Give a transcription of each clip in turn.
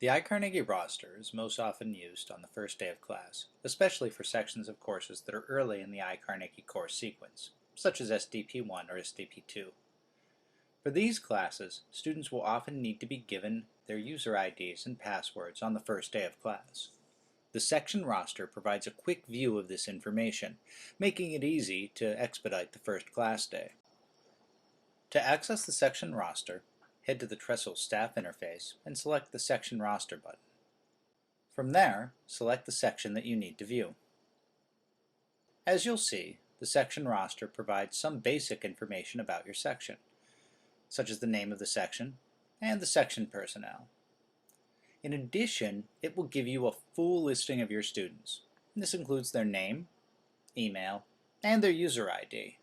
The iCarnegie roster is most often used on the first day of class, especially for sections of courses that are early in the iCarnegie course sequence, such as SDP1 or SDP2. For these classes, students will often need to be given their user IDs and passwords on the first day of class. The section roster provides a quick view of this information, making it easy to expedite the first class day. To access the section roster, head to the Trestle staff interface and select the Section Roster button. From there, select the section that you need to view. As you'll see, the section roster provides some basic information about your section, such as the name of the section and the section personnel. In addition, it will give you a full listing of your students. This includes their name, email, and their user ID.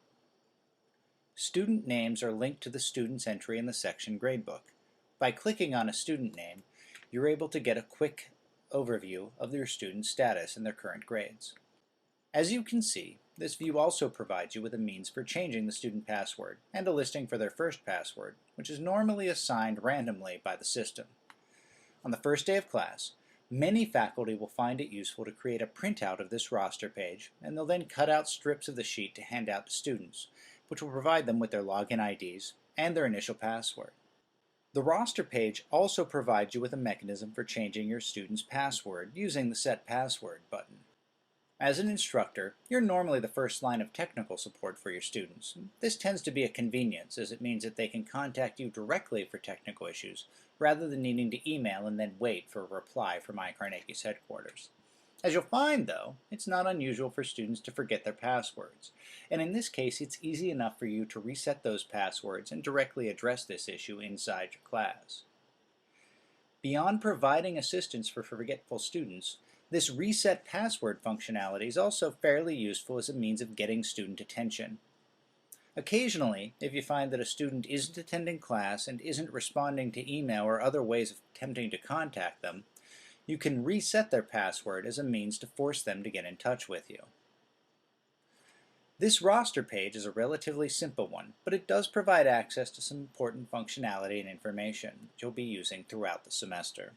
Student names are linked to the student's entry in the section gradebook. By clicking on a student name, you're able to get a quick overview of your student's status and their current grades. As you can see, this view also provides you with a means for changing the student password and a listing for their first password, which is normally assigned randomly by the system. On the first day of class, many faculty will find it useful to create a printout of this roster page, and they'll then cut out strips of the sheet to hand out to students, which will provide them with their login IDs and their initial password. The roster page also provides you with a mechanism for changing your student's password using the Set Password button. As an instructor, you're normally the first line of technical support for your students. This tends to be a convenience, as it means that they can contact you directly for technical issues, rather than needing to email and then wait for a reply from iCarnegie's headquarters. As you'll find, though, it's not unusual for students to forget their passwords, and in this case it's easy enough for you to reset those passwords and directly address this issue inside your class. Beyond providing assistance for forgetful students, this reset password functionality is also fairly useful as a means of getting student attention. Occasionally, if you find that a student isn't attending class and isn't responding to email or other ways of attempting to contact them, you can reset their password as a means to force them to get in touch with you. This roster page is a relatively simple one, but it does provide access to some important functionality and information that you'll be using throughout the semester.